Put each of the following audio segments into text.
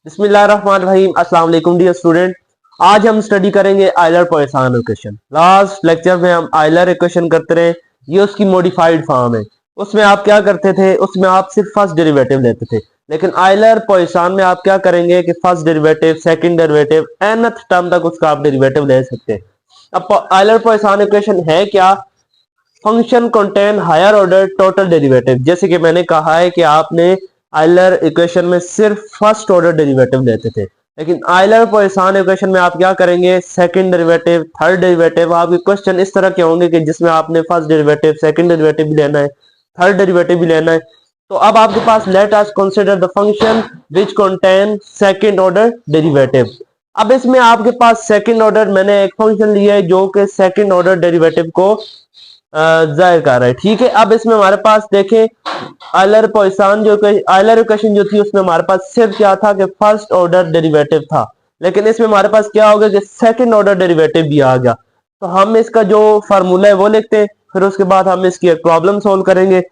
बिस्मिल्लाहिर्रहमानिर्रहीम। अस्सलाम वालेकुम डियर स्टूडेंट। आज हम स्टडी करेंगे Euler Poisson equation. Last lecture में हम आयलर इक्वेशन करते रहे, ये उसकी मॉडिफाइड फॉर्म है। उसमें आप क्या करते थे, उसमें आप सिर्फ फर्स्ट डेरिवेटिव लेते थे, लेकिन आयलर पॉइसन में आप क्या करेंगे कि first derivative, second derivative, nth term तक उसका आप डेरिवेटिव ले सकते हैं। अब आयलर पॉइसन इक्वेशन है क्या? Function contain higher order total derivative. जैसे कि मैंने कहा है कि आपने आयलर इक्वेशन में सिर्फ फर्स्ट ऑर्डर डेरिवेटिव लेते थे, लेकिन आयलर पॉइसन इक्वेशन में आप क्या करेंगे, सेकंड डेरिवेटिव, थर्ड डेरिवेटिव। आपके क्वेश्चन इस तरह के होंगे कि जिसमें आपने फर्स्ट डेरिवेटिव, सेकंड डेरिवेटिव भी लेना है, थर्ड डेरिवेटिव भी लेना है। तो अब आपके पास let us consider the function which contain second order derivative. अब इसमें आपके पास सेकंड ऑर्डर, मैंने एक फंक्शन लिया है जो कि सेकंड ऑर्डर डेरिवेटिव को जाहिर कर रहा है। ठीक है, अब इसमें हमारे पास देखें आयलर पॉइसन जो आयलर इक्वेशन जो थी उसमें हमारे पास सिर्फ क्या था कि फर्स्ट ऑर्डर डेरिवेटिव था, लेकिन इसमें हमारे पास क्या होगा कि सेकंड ऑर्डर डेरिवेटिव भी आ गया। तो हम इसका जो फार्मूला है वो लिखते हैं, फिर उसके बाद हम इसकी एक प्रॉब्लम सोल्व करेंगे।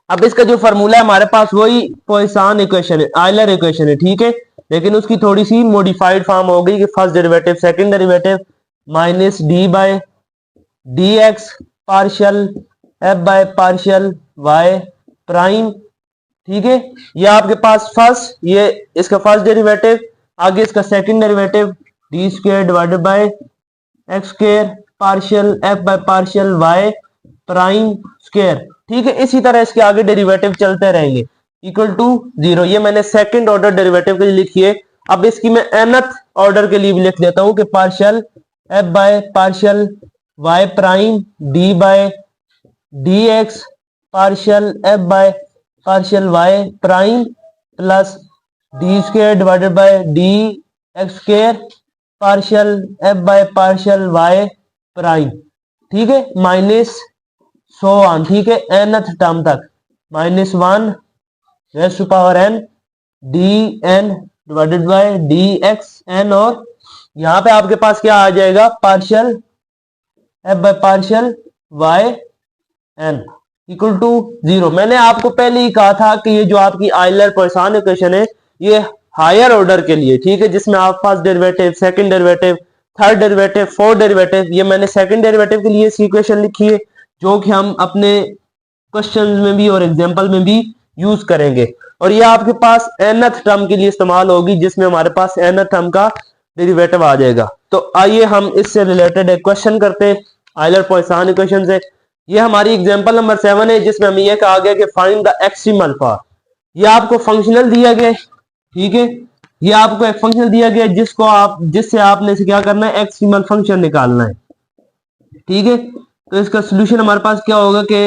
अब इसका जो फार्मूला है हमारे पास वही पॉइसन इक्वेशन है, आयलर इक्वेशन है। ठीक है, लेकिन उसकी थोड़ी सी मॉडिफाइड फॉर्म हो गई कि first derivative, second derivative minus d by d x partial f by partial y prime. ठीक है, ये आपके पास फर्स्ट, ये इसका फर्स्ट डेरिवेटिव, आगे इसका second derivative d square divided by x square partial f by partial y prime square. ठीक है, इसी तरह इसके आगे डेरिवेटिव चलते रहेंगे इक्वल टू जीरो। ये मैंने सेकंड ऑर्डर डेरिवेटिव के लिए लिखी है। अब इसकी मैं nth ऑर्डर के लिए भी लिख देता हूं कि partial f by partial y prime d by d x partial f by partial y prime plus d square divided by d x square partial f by partial y prime. ठीक है, minus so on. ठीक है, nth term तक minus one raise to power n d n divided by d x n, और यहां पे आपके पास क्या आ जाएगा, partial f by partial Y N equal to zero. मैंने आपको पहले ही कहा था कि ये जो आपकी आयलर पॉइसन इक्वेशन है ये हायर ऑर्डर के लिए, ठीक है, जिसमें आप first derivative, second derivative, third derivative, fourth derivative, ये मैंने सेकंड डेरिवेटिव के लिए इक्वेशन लिखी है जो कि हम अपने क्वेश्चन में भी और एग्जाम्पल में भी यूज करेंगे। और ये आपके पास nth टर्म के लिए इस्तेमाल होगी जिसमें हमारे पास nth टर्म का डेरिवेटिव आ जाएगा। तो आइए हम इससे रिलेटेड एक क्वेश्चन करते हैं आयलर पॉइसन इक्वेशन से। ये हमारी एग्जांपल नंबर 7 है जिसमें हमें यह कहा गया कि फाइंड द एक्सट्रीम अल्फा। ये आपको फंक्शनल दिया गया, ठीक है, ये आपको एक फंक्शन दिया गया जिससे आपने से क्या करना है, एक्सट्रीमल फंक्शन निकालना है। ठीक है, तो इसका सोल्यूशन हमारे पास क्या होगा कि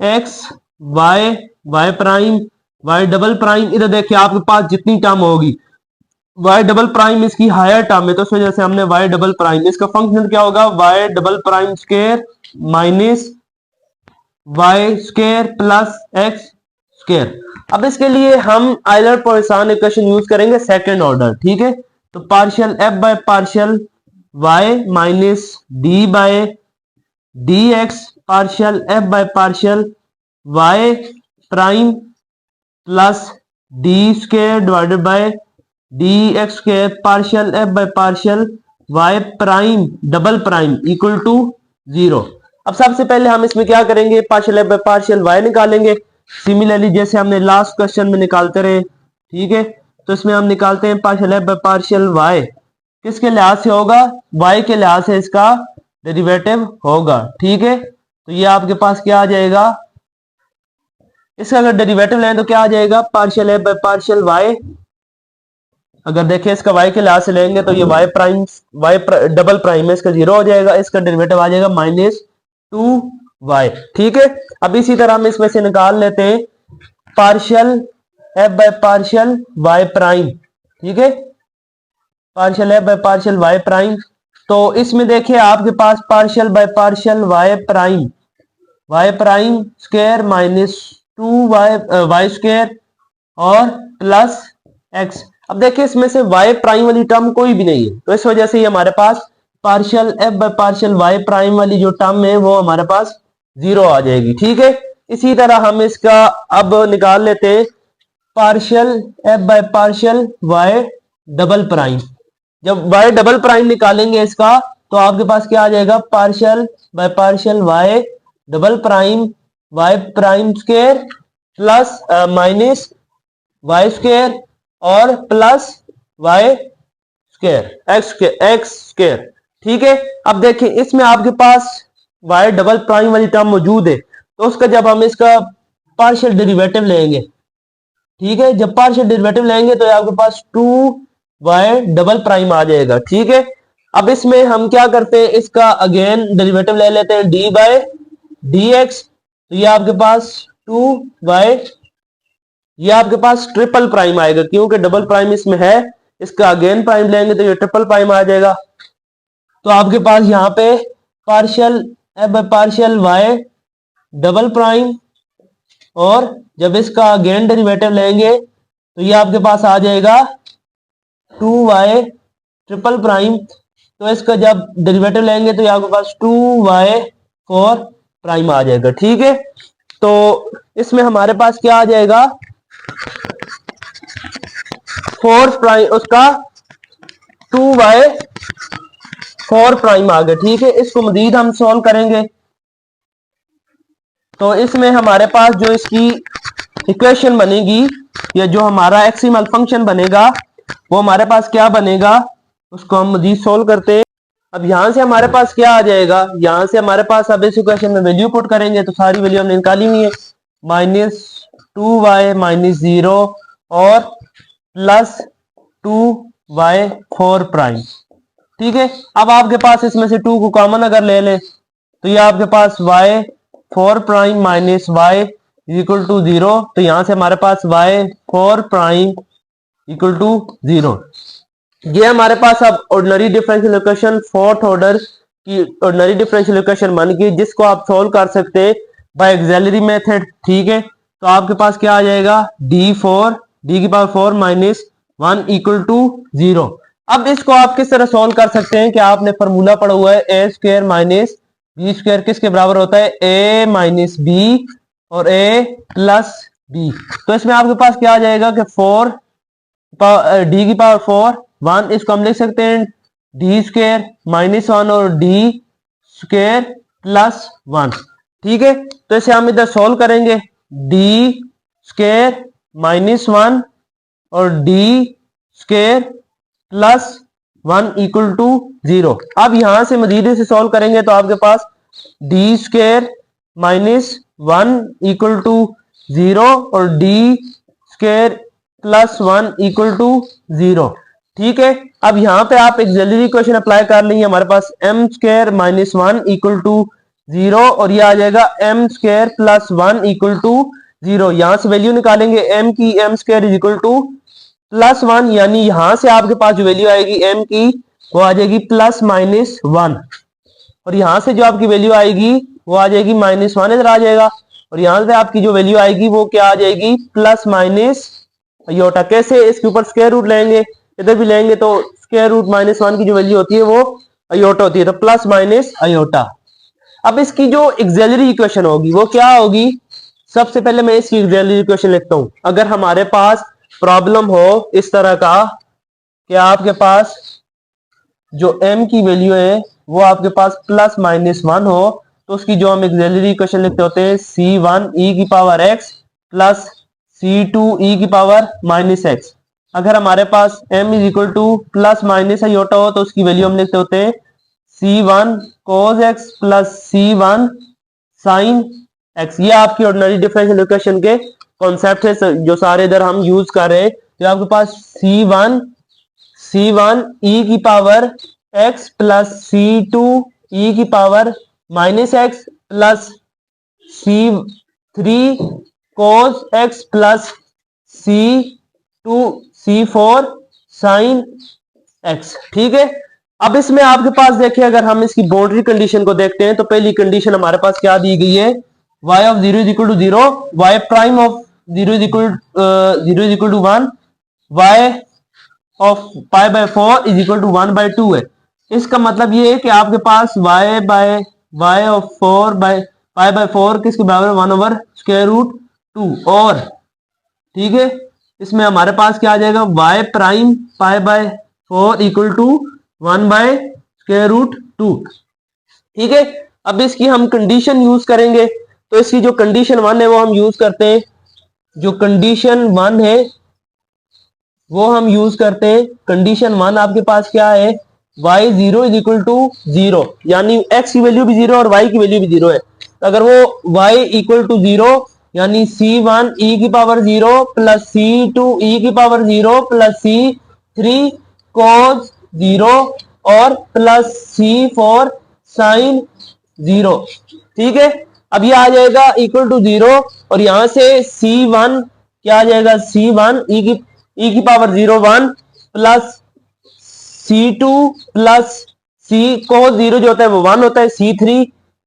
x y y prime y double prime, इधर देखिए आपके पास जितनी टर्म होगी वाई डबल प्राइम इसकी हायर टर्म है, तो इस वजह से हमने वाई डबल प्राइम, इसका फंक्शन क्या होगा, y double prime square minus y square plus x square. अब इसके लिए हम आयलर पॉइसन इक्वेशन यूज करेंगे सेकंड ऑर्डर। ठीक है, तो partial f by partial y minus d by d x partial f by partial y prime plus d square divided by d x square partial f by partial y prime double prime equal to zero. अब सबसे पहले हम इसमें क्या करेंगे, partial f by partial y निकालेंगे, similarly जैसे हमने लास्ट क्वेश्चन में निकालते रहे। ठीक है, तो इसमें हम निकालते हैं partial f by partial y, किसके लिहाज से होगा, वाई के लिहाज से इसका डेरिवेटिव होगा। ठीक है, तो ये आपके पास क्या आ जाएगा, इसका अगर डेरिवेटिव लें तो क्या आ जाएगा, partial f by partial y, अगर देखें इसका y के लिहाज से लेंगे तो ये y prime y double prime है, इसका जीरो हो जाएगा, इसका डेरिवेटिव आ जाएगा माइनस 2y। ठीक है, अब इसी तरह हम इसमें से निकाल लेते हैं partial f by partial y prime. ठीक है, partial f by partial y prime, तो इसमें देखिए आपके पास partial by partial y prime square minus 2y square और प्लस x। अब देखिए इसमें से y प्राइम वाली टर्म कोई भी नहीं है, तो इस वजह से ये हमारे पास partial f by partial y prime वाली जो टर्म है वो हमारे पास जीरो आ जाएगी। ठीक है, इसी तरह हम इसका अब निकाल लेते हैं partial f by partial y double prime. जब वाई डबल प्राइम निकालेंगे इसका तो आपके पास क्या आ जाएगा, partial by partial y double prime y prime square plus minus y square और plus y square x square. ठीक है, अब देखिए इसमें आपके पास वाई डबल प्राइम वाली टर्म मौजूद है, तो उसका जब हम इसका पार्शियल डेरिवेटिव लेंगे, ठीक है, जब पार्शियल डेरिवेटिव लेंगे तो आपके पास 2y डबल प्राइम आ जाएगा। ठीक है, अब इसमें हम क्या करते हैं, इसका अगेन डेरिवेटिव ले लेते हैं डी बाय डी एक्स। तो ये आपके पास 2y, ये आपके पास ट्रिपल प्राइम आएगा क्योंकि डबल प्राइम इसमें है, इसका अगेन प्राइम लेंगे तो ये ट्रिपल प्राइम आ जाएगा। तो आपके पास यहाँ पे partial f by partial y double prime, और जब इसका अगेन डेरिवेटिव लेंगे तो ये आपके पास आ जाएगा 2y ट्रिपल प्राइम। तो इसका जब डेरिवेटिव लेंगे तो ये आपके पास 2y 4 प्राइम आ जाएगा। ठीक है, तो इसमें हमारे पास क्या आ जाएगा, 4 प्राइम, उसका 2y 4 प्राइम आ गया। ठीक है, इसको मजीद हम सॉल्व करेंगे तो इसमें हमारे पास जो इसकी इक्वेशन बनेगी या जो हमारा एक्सिमल फंक्शन बनेगा वो हमारे पास क्या बनेगा, उसको हम मजीद सोल्व करते हैं। अब यहां से हमारे पास क्या आ जाएगा, यहां से हमारे पास अब इस इक्वेशन में वैल्यू पुट करेंगे तो सारी वैल्यू हमने निकाली हुई है, -2y -0 और +2y 4 प्राइम। ठीक है, अब आपके पास इसमें से 2 को कॉमन अगर ले लें तो ये आपके पास y 4 prime minus y equal to 0। तो यहां से हमारे पास y 4 प्राइम इक्वल टू 0। ये हमारे पास अब ordinary differential equation fourth order की ऑर्डिनरी डिफरेंशियल इक्वेशन बन गई, जिसको आप सोल्व कर सकते हैं बाय ऑक्सिलरी मेथड। ठीक है, तो आपके पास क्या आ जाएगा, d4 d की पावर 4 माइनस 1 इक्वल टू 0। अब इसको आप किस तरह सोल्व कर सकते हैं कि आपने फॉर्मूला पढ़ा हुआ है ए स्क्वायर माइनस बी स्क्वायर किसके बराबर होता है, ए माइनस बी और ए प्लस बी। तो इसमें आपके पास क्या आ जाएगा कि 4 डी की पावर 4 1, इसको हम लिख सकते हैं डी स्क्वायर माइनस 1 और डी स्क्वायर प्लस 1। ठीक है, तो इसे हम इधर सोल्व करेंगे, डी स्क्वायर माइनस 1 और D square plus 1 equal to 0। अब यहां से मजीद से सोल्व करेंगे तो आपके पास D square minus 1 equal to 0 और D square plus 1 equal to 0। ठीक है, अब यहां पे आप ऑक्सिलरी इक्वेशन अप्लाई कर लेंगे, हमारे पास m square minus 1 equal to 0 और ये आ जाएगा m square plus 1 equal to 0। यहां से वैल्यू निकालेंगे m की, m square is equal to plus 1, यानी यहां से आपके पास जो वैल्यू आएगी m की वो आ जाएगी प्लस माइनस 1, और यहां से जो आपकी वैल्यू आएगी वो आ जाएगी -1 इधर आ जाएगा, और यहां से आपकी जो वैल्यू आएगी वो क्या आ जाएगी, प्लस माइनस अयोटा। कैसे, इसके ऊपर स्क्वायर रूट लेंगे, इधर भी लेंगे तो स्क्वायर रूट -1 की जो वैल्यू होती है वो अयोटा होती है, तो प्लस माइनस अयोटा। अब इसकी जो ऑक्सिलरी इक्वेशन होगी वो क्या होगी, सबसे पहले मैं इसकी ऑक्सिलरी इक्वेशन लिखता हूं। अगर हमारे पास प्रॉब्लम हो इस तरह का कि आपके पास जो m की वैल्यू है वो आपके पास प्लस -1 हो, तो उसकी जो हम ऑक्सिलरी इक्वेशन लिखते होते हैं c1 e की power x plus c2 e की पावर -x। अगर हमारे पास m is equal to plus minus iota हो तो उसकी वैल्यू हम लिखते होते हैं c1 cos x plus c1 sin x। ये आपकी ऑर्डिनरी डिफरेंशियल इक्वेशन के कॉन्सेप्ट है जो सारे इधर हम यूज कर रहे हैं। तो आपके पास c1 e की power x plus c2 e की power -x plus c3 cos x plus c4 sin x। ठीक है, अब इसमें आपके पास देखिए अगर हम इसकी बाउंड्री कंडीशन को देखते हैं तो पहली कंडीशन हमारे पास क्या दी गई है, y of 0 is equal to 0, y prime of 0 is equal to 1, y of pi by 4 is equal to 1/2 है। इसका मतलब ये है कि आपके पास y of 4 by pi by 4 किसके बराबर है, 1/√2। और ठीक है, इसमें हमारे पास क्या आ जाएगा, y prime pi by 4 equal to 1 by square root 2। ठीक है, अब इसकी हम कंडीशन यूज करेंगे। तो इसकी जो कंडीशन 1 है वो हम यूज करते हैं। जो कंडीशन 1 है वो हम यूज करते हैं। कंडीशन 1 आपके पास क्या है, y 0 इज इक्वल टू 0, यानी x की वैल्यू भी 0 और y की वैल्यू भी 0 है। तो अगर वो y इक्वल टू 0 यानी c1 e की पावर 0 प्लस c2 e की पावर 0 प्लस c3 cos 0 और प्लस c4 sin 0। ठीक है, अब ये आ जाएगा इक्वल टू 0 और यहां से c1 क्या आ जाएगा, c1 e की power 0 1 plus c2 plus c cos 0 जो होता है वो 1 होता है, c3।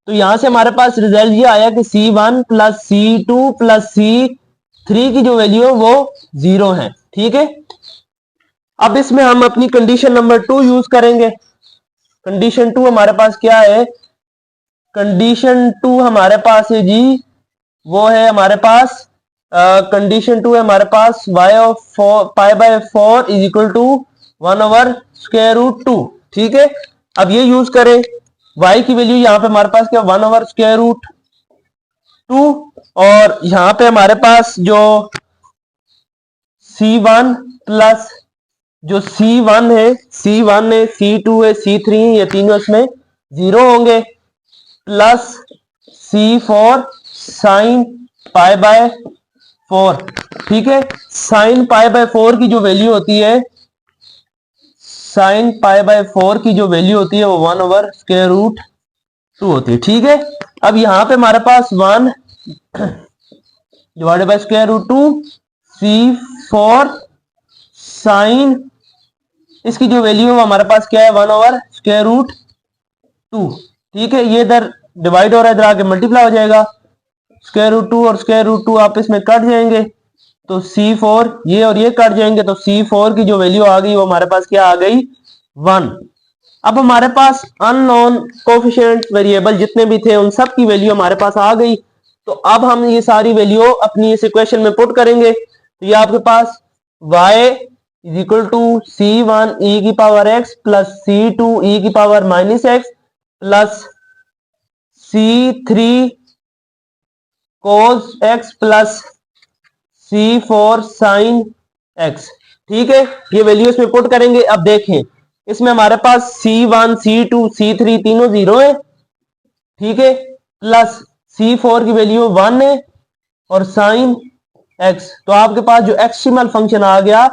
तो यहां से हमारे पास रिजल्ट ये आया कि c1 plus c2 plus c3 की जो वैल्यू है वो 0 है। ठीक है, अब इसमें हम अपनी कंडीशन नंबर 2 यूज करेंगे। कंडीशन 2 हमारे पास क्या है, कंडीशन 2 हमारे पास है जी, वो है हमारे पास कंडीशन 2 है हमारे पास y of pi by 4 is equal to 1 over square root 2। ठीक है, अब ये यूज करें, y की वैल्यू यहाँ पे हमारे पास क्या 1 ओवर स्क्वायर रूट 2 और यहाँ पे हमारे पास जो c1 प्लस जो c1 है, c1 है, c2 है, c3 है, ये तीनों इसमें 0 होंगे, plus c4 sine pi by 4। ठीक है, साइन पाई बाय 4 की जो वैल्यू होती है, साइन पाई बाय 4 की जो वैल्यू होती है वो 1 ओवर स्क्वायर रूट 2 होती है। ठीक है, अब यहां पे हमारे पास 1 divided by square root 2 c4 sine, इसकी जो वैल्यू है वो हमारे पास क्या है 1 ओवर स्क्वायर रूट 2। ठीक है, ये इधर डिवाइड हो रहा है, इधर आके मल्टीप्लाई हो जाएगा, स्क्वायर रूट 2 और स्क्वायर रूट 2 आपस में कट जाएंगे, तो c4 ये और ये कट जाएंगे, तो c4 की जो वैल्यू आ गई वो हमारे पास क्या आ गई 1। अब हमारे पास अननोन कोफिशिएंट वेरिएबल जितने भी थे उन सब की वैल्यू हमारे पास आ गई। तो अब हम ये सारी वैल्यू अपनी इस इक्वेशन में पुट करेंगे। तो ये आपके पास y is equal to c1 e की power x plus c2 e की power minus x plus c3 cos x plus c4 sin x। ठीक है, ये वैल्यू इसमें पुट करेंगे। अब देखें, इसमें हमारे पास c1 c2 c3 तीनों 0 है। ठीक है, प्लस c4 की वैल्यू 1 है और sin x, तो आपके पास जो एक्सट्रीमल फंक्शन आ गया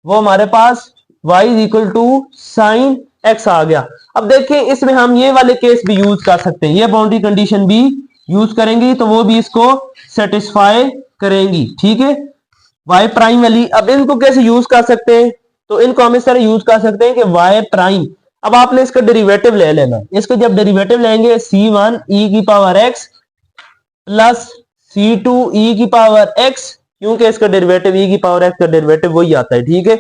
वो हमारे पास y is equal to sine x आ गया। अब देखिए, इसमें हम ये वाले केस भी यूज कर सकते हैं, ये बाउंड्री कंडीशन भी यूज करेंगे तो वो भी इसको सेटिस्फाई करेंगी। ठीक है, y प्राइम वाली, अब इनको कैसे यूज कर सकते हैं, तो इनको हम इस तरह यूज कर सकते हैं कि y प्राइम, अब आपने इसका डेरिवेटिव ले लेना। इसका जब डेरिवेटिव लेंगे c1 e की power x plus c2 e की पावर x, क्योंकि इसका डेरिवेटिव e की पावर x का डेरिवेटिव वही आता है। ठीक है,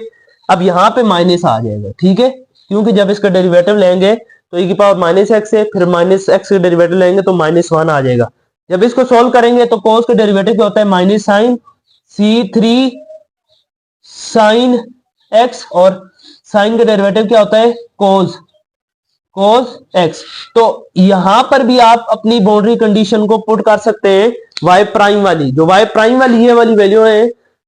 अब यहां पे माइनस आ जाएगा। ठीक है, क्योंकि जब इसका डेरिवेटिव लेंगे तो e की पावर माइनस एक्स है, फिर माइनस एक्स का डेरिवेटिव लेंगे तो -1 आ जाएगा। जब इसको सोल्व करेंगे तो cos का डेरिवेटिव क्या होता है minus sine c3 sine x और साइन का डेरिवेटिव क्या होता है cos x। तो यहां पर भी आप अपनी बाउंड्री कंडीशन को पुट कर सकते हैं, y प्राइम वाली, जो y प्राइम वाली ये वाली वैल्यू है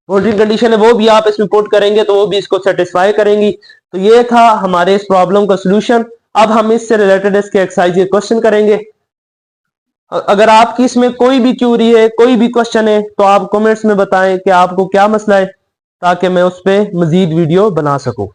बाउंड्री कंडीशन है, वो भी आप इसमें पुट करेंगे तो वो भी इसको सेटिस्फाई करेंगी। तो ये था हमारे इस प्रॉब्लम का सोल्यूशन। अब हम इससे रिलेटेड इसके एक्सरसाइज के क्वेश्चन करेंगे। अगर आपकी इसमें कोई भी क्यूरी है, कोई भी क्वेश्चन है, तो आप कमेंट्स में बताएं कि आपको क्या मसला है, ताकि मैं उस पर मजीद वीडियो बना सकूं।